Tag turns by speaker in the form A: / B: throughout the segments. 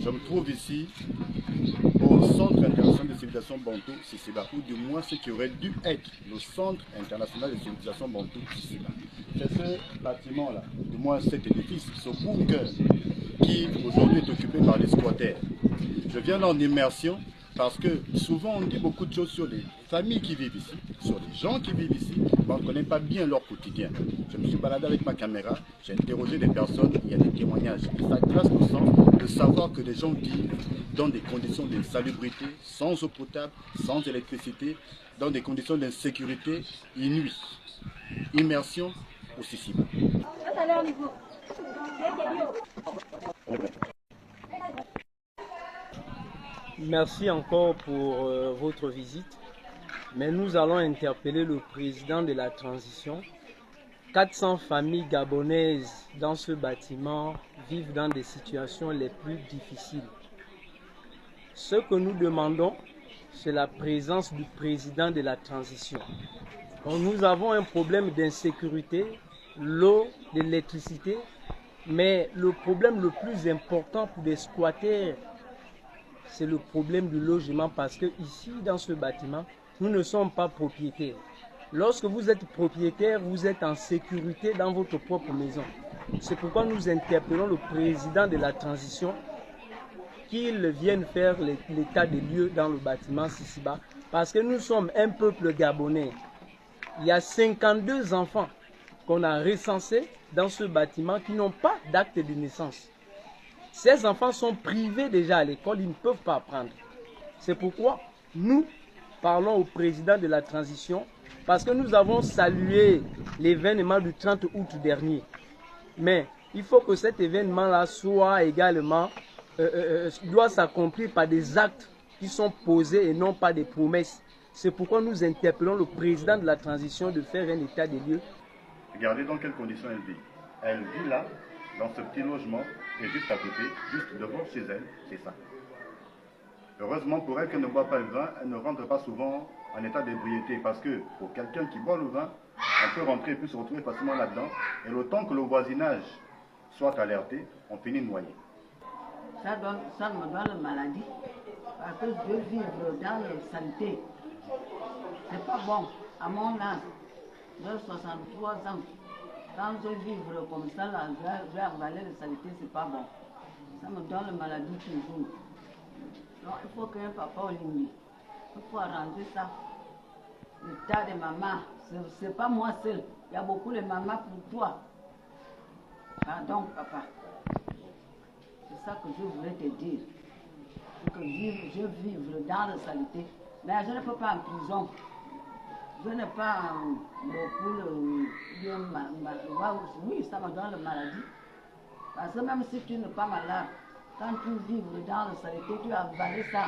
A: Je me trouve ici au Centre international de civilisation Bantou Sisiba, ou du moins ce qui aurait dû être le Centre international de civilisation Bantou Sisiba. C'est ce bâtiment-là, du moins cet édifice, ce bunker, qui aujourd'hui est occupé par les squatters. Je viens en immersion parce que souvent on dit beaucoup de choses sur les familles qui vivent ici, sur les gens qui vivent ici, mais on ne connaît pas bien leur quotidien. Je me suis baladé avec ma caméra, j'ai interrogé des personnes, il y a des témoignages. Et ça glace le sang de savoir que les gens vivent dans des conditions d'insalubrité, sans eau potable, sans électricité, dans des conditions d'insécurité inouïes. Immersion au Sisiba.
B: Merci encore pour votre visite, mais nous allons interpeller le président de la transition. 400 familles gabonaises dans ce bâtiment vivent dans des situations les plus difficiles. Ce que nous demandons, c'est la présence du président de la transition. Donc, nous avons un problème d'insécurité, l'eau, l'électricité, mais le problème le plus important pour les squatters, c'est le problème du logement, parce que ici, dans ce bâtiment, nous ne sommes pas propriétaires. Lorsque vous êtes propriétaire, vous êtes en sécurité dans votre propre maison. C'est pourquoi nous interpellons le président de la transition qu'il vienne faire l'état des lieux dans le bâtiment Sisiba, parce que nous sommes un peuple gabonais. Il y a 52 enfants qu'on a recensés dans ce bâtiment qui n'ont pas d'acte de naissance. Ces enfants sont privés déjà à l'école, ils ne peuvent pas apprendre. C'est pourquoi nous parlons au président de la transition, parce que nous avons salué l'événement du 30 août dernier. Mais il faut que cet événement-là soit également, doit s'accomplir par des actes qui sont posés et non pas des promesses. C'est pourquoi nous interpellons le président de la transition de faire un état des lieux.
A: Regardez dans quelles conditions elle vit. Elle vit là, dans ce petit logement, et juste à côté, juste devant chez elle, c'est ça. Heureusement pour elle qu'elle ne boit pas le vin, elle ne rentre pas souvent en état d'ébriété, parce que pour quelqu'un qui boit le vin, on peut rentrer et puis se retrouver facilement là-dedans, et le temps que le voisinage soit alerté, on finit noyé.
C: Ça me donne la maladie, parce que je veux vivre dans la santé. C'est pas bon. À mon âge, de 63 ans, quand je vivre comme ça, là, je vais avaler la santé, c'est pas bon. Ça me donne la maladie toujours. Donc il faut qu'un papa au limite. Il faut arranger ça. Le tas de maman, c'est pas moi seul. Il y a beaucoup de mamans pour toi. Pardon, papa. C'est ça que je voulais te dire. Que je vivre dans la saleté. Mais je ne peux pas en prison. Je n'ai pas beaucoup oui, ça me donne la maladie. Parce que même si tu n'es pas malade, quand tu vis dans la saleté, tu as avalé ça.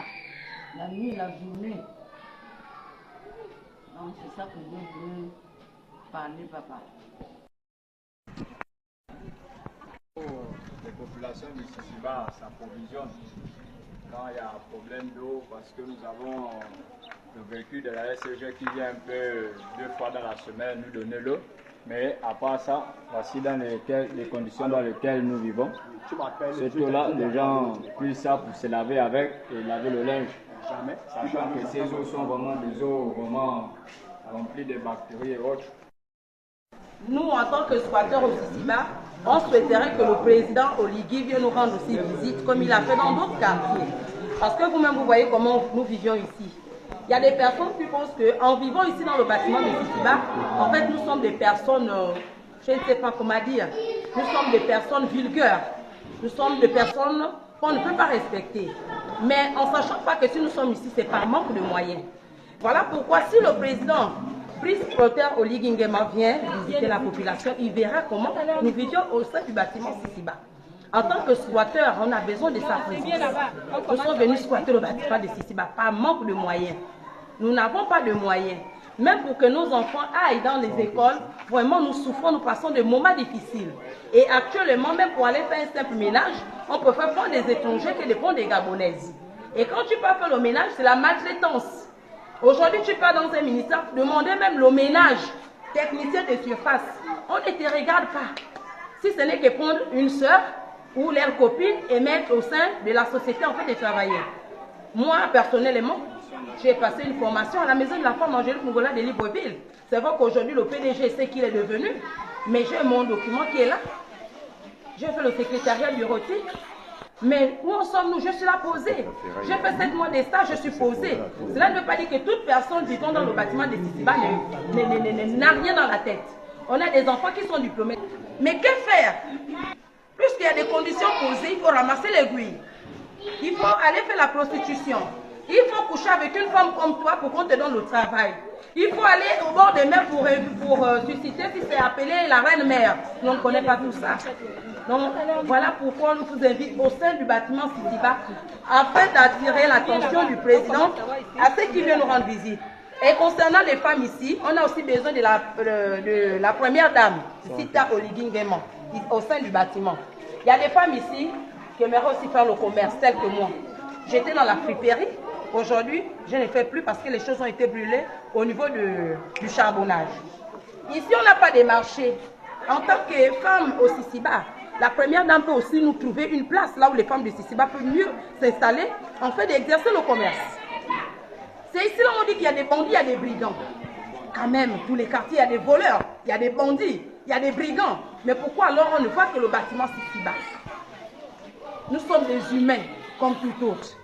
C: La nuit, la journée. Donc c'est ça que je voulais parler, papa.
D: Les populations de Sisiba s'approvisionnent quand il y a un problème d'eau, parce que nous avons le véhicule de la SCG qui vient un peu 2 fois dans la semaine nous donner l'eau. Mais à part ça, voici dans les conditions dans lesquelles nous vivons. Cette eau-là, les gens puissent ça pour se laver avec et laver le linge. Sachant que ces eaux sont vraiment des eaux vraiment remplies de bactéries et autres.
E: Nous, en tant que squatteurs au Sisiba, on souhaiterait que le président Oligui vienne nous rendre aussi visite, comme il a fait dans d'autres quartiers. Parce que vous-même, vous voyez comment nous vivions ici. Il y a des personnes qui pensent qu'en vivant ici dans le bâtiment de Sisiba, en fait, nous sommes des personnes, je ne sais pas comment dire, nous sommes des personnes vulgaires. Nous sommes des personnes qu'on ne peut pas respecter. Mais en sachant pas que si nous sommes ici, c'est par manque de moyens. Voilà pourquoi si le président Brice-Clotaire Oligui Nguema vient visiter la population, il verra comment nous vivions au sein du bâtiment Sisiba. En tant que squatteur, on a besoin de sa présence. Nous sommes venus squatter le bâtiment de Sisiba par manque de moyens. Nous n'avons pas de moyens. Même pour que nos enfants aillent dans les écoles, vraiment nous souffrons, nous passons des moments difficiles. Et actuellement, même pour aller faire un simple ménage, on peut faire prendre des étrangers que des Gabonaises. Et quand tu peux faire le ménage, c'est la maltraitance. Aujourd'hui, tu pars dans un ministère, demander même le ménage, technicien de surface. On ne te regarde pas. Si ce n'est que prendre une soeur, ou leurs copines et mettre au sein de la société en fait des travailleurs. Moi, personnellement, j'ai passé une formation à la maison de la femme Angélique Mougola de Libreville. C'est vrai qu'aujourd'hui, le PDG sait qu'il est devenu, mais j'ai mon document qui est là. J'ai fait le secrétariat bureautique. Mais où en sommes-nous? Je suis là posée. J'ai fait 7 mois de stage, je suis posée. Cela ne veut pas dire que toute personne vivant dans le bâtiment de Sisiba n'a rien dans la tête. On a des enfants qui sont diplômés. Mais que faire? Puisqu'il y a des conditions posées, il faut ramasser l'aiguille. Il faut aller faire la prostitution. Il faut coucher avec une femme comme toi pour qu'on te donne le travail. Il faut aller au bord des mers pour susciter si c'est appelé la reine-mère. Nous ne connaissons pas tout ça. Donc voilà pourquoi on vous invite au sein du bâtiment Sisiba afin d'attirer l'attention du président à ceux qui viennent nous rendre visite. Et concernant les femmes ici, on a aussi besoin de la première dame, Sita Oligingema, au sein du bâtiment. Il y a des femmes ici qui aimeraient aussi faire le commerce, telles que moi. J'étais dans la friperie. Aujourd'hui, je ne fais plus parce que les choses ont été brûlées au niveau du charbonnage. Ici, on n'a pas de marché. En tant que femme au Sisiba, la première dame peut aussi nous trouver une place là où les femmes de Sisiba peuvent mieux s'installer en fait d'exercer le commerce. C'est ici là où on dit qu'il y a des bandits, il y a des brigands. Quand même, tous les quartiers, il y a des voleurs, il y a des bandits, il y a des brigands. Mais pourquoi alors on ne voit que le bâtiment Sisiba? Nous sommes des humains comme tout autre.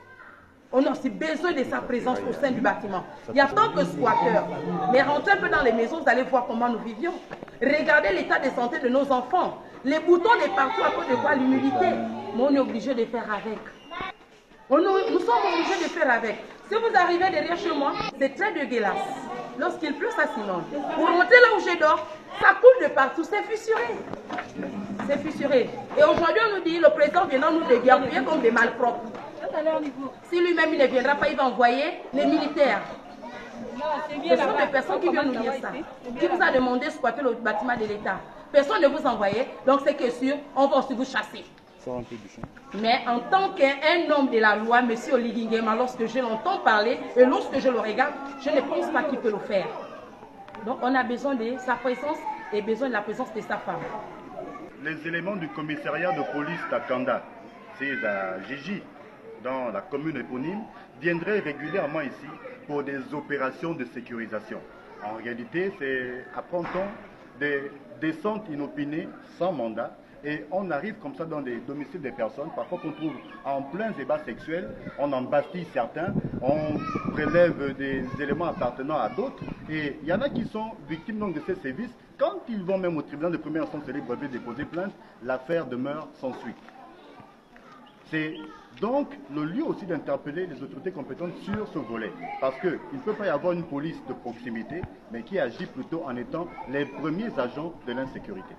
E: On a aussi besoin de sa présence au sein du bâtiment. Il y a tant que squatteurs. Mais rentrez un peu dans les maisons, vous allez voir comment nous vivions. Regardez l'état de santé de nos enfants. Les boutons de partout à cause de quoi? L'humidité. Mais on est obligé de faire avec. Nous sommes obligés de faire avec. Si vous arrivez derrière chez moi, c'est très dégueulasse. Lorsqu'il pleut, ça s'inonde. Vous montez là où je dors, ça coule de partout, c'est fissuré. C'est fissuré. Et aujourd'hui, on nous dit, le président viendra nous déguerpiller comme des malpropres. Si lui-même il ne viendra pas, il va envoyer les militaires. Ce sont des personnes qui viennent nous dire ça. Qui vous a demandé de squatter le bâtiment de l'État? Personne ne vous envoyait, donc c'est que sûr, on va aussi vous chasser. Mais en tant qu'un homme de la loi, M. Oligingema, lorsque je l'entends parler et lorsque je le regarde, je ne pense pas qu'il peut le faire. Donc on a besoin de sa présence et besoin de la présence de sa femme.
A: Les éléments du commissariat de police d'Akanda, c'est à Gigi, dans la commune éponyme, viendraient régulièrement ici pour des opérations de sécurisation. En réalité, c'est à Printemps des descentes inopinées sans mandat et on arrive comme ça dans des domiciles des personnes, parfois qu'on trouve en plein débat sexuel, on en bastille certains, on prélève des éléments appartenant à d'autres et il y en a qui sont victimes donc de ces sévices. Quand ils vont même au tribunal de première instance de Libreville déposer plainte, l'affaire demeure sans suite. C'est donc le lieu aussi d'interpeller les autorités compétentes sur ce volet. Parce qu'il ne peut pas y avoir une police de proximité, mais qui agit plutôt en étant les premiers agents de l'insécurité.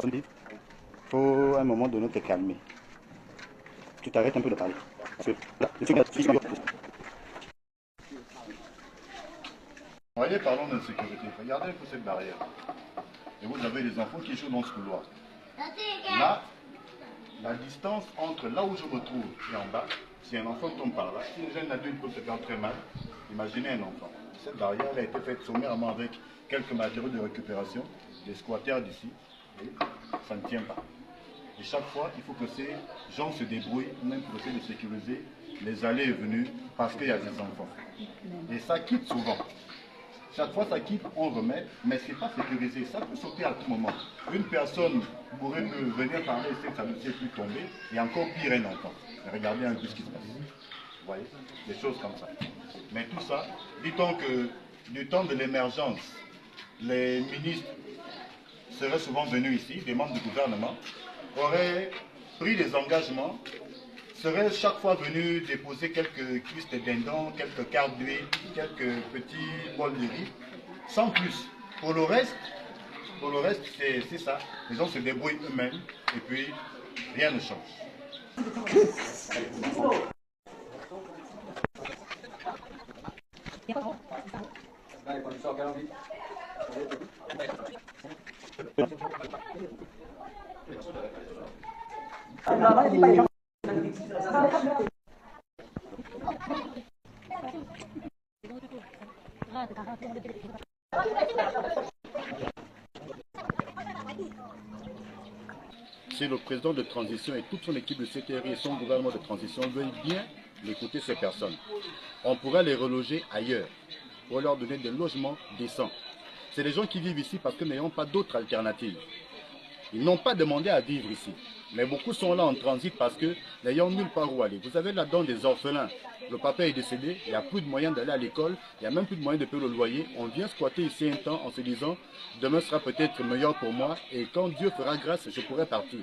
A: Il faut à un moment donné te calmer. Tu t'arrêtes un peu de parler. Voyez, parlons d'insécurité. Regardez un peu cette barrière. Et vous avez des enfants qui jouent dans ce couloir. Là, la distance entre là où je me trouve et en bas, si un enfant tombe par là, si un jeune adulte peut se faire très mal, imaginez un enfant. Cette barrière a été faite sommairement avec quelques matériaux de récupération, des squatteurs d'ici, et ça ne tient pas. Et chaque fois, il faut que ces gens se débrouillent, même pour essayer de sécuriser les allées et venues, parce qu'il y a des enfants. Et ça quitte souvent. Chaque fois ça quitte, on remet, mais ce n'est pas sécurisé. Ça peut sauter à tout moment. Une personne pourrait venir parler et que ça ne sait plus tomber, et encore pire un enfant. Regardez un peu ce qui se passe. Vous voyez, des choses comme ça. Mais tout ça, dit-on que du temps de l'émergence, les ministres seraient souvent venus ici, des membres du gouvernement, auraient pris des engagements, seraient chaque fois venus déposer quelques cuisses de dindon, quelques quarts d'huile, quelques petits bols de riz, sans plus. Pour le reste c'est ça. Les gens se débrouillent eux-mêmes et puis rien ne change. si le président de transition et toute son équipe de CTRI et son gouvernement de transition veulent bien écouter ces personnes, on pourrait les reloger ailleurs pour leur donner des logements décents. C'est des gens qui vivent ici parce que n'ayant pas d'autre alternative. Ils n'ont pas demandé à vivre ici. Mais beaucoup sont là en transit parce que n'ayant nulle part où aller. Vous avez là-dedans des orphelins. Le papa est décédé, il n'y a plus de moyens d'aller à l'école, il n'y a même plus de moyens de payer le loyer. On vient squatter ici un temps en se disant demain sera peut-être meilleur pour moi et quand Dieu fera grâce, je pourrai partir.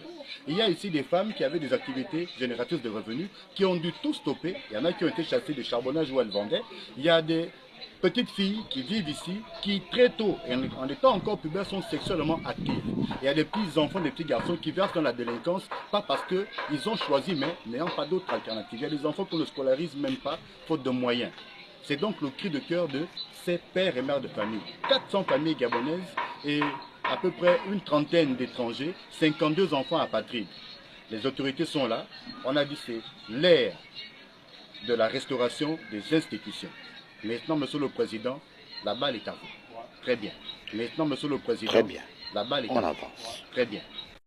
A: Il y a ici des femmes qui avaient des activités génératrices de revenus qui ont dû tout stopper. Il y en a qui ont été chassées de charbonnage où elles vendaient. Il y a des petites filles qui vivent ici, qui très tôt, en étant encore pubères, sont sexuellement actives. Il y a des petits enfants, des petits garçons qui versent dans la délinquance, pas parce qu'ils ont choisi, mais n'ayant pas d'autre alternative. Il y a des enfants qu'on ne scolarise même pas, faute de moyens. C'est donc le cri de cœur de ces pères et mères de famille. 400 familles gabonaises et à peu près une trentaine d'étrangers, 52 enfants apatrides. Les autorités sont là. On a dit c'est l'ère de la restauration des institutions. Maintenant, Monsieur le Président, la balle est à vous. Très bien. Maintenant, Monsieur le Président,
F: Très bien.
A: la balle est à vous.
F: On avance.
A: Très bien.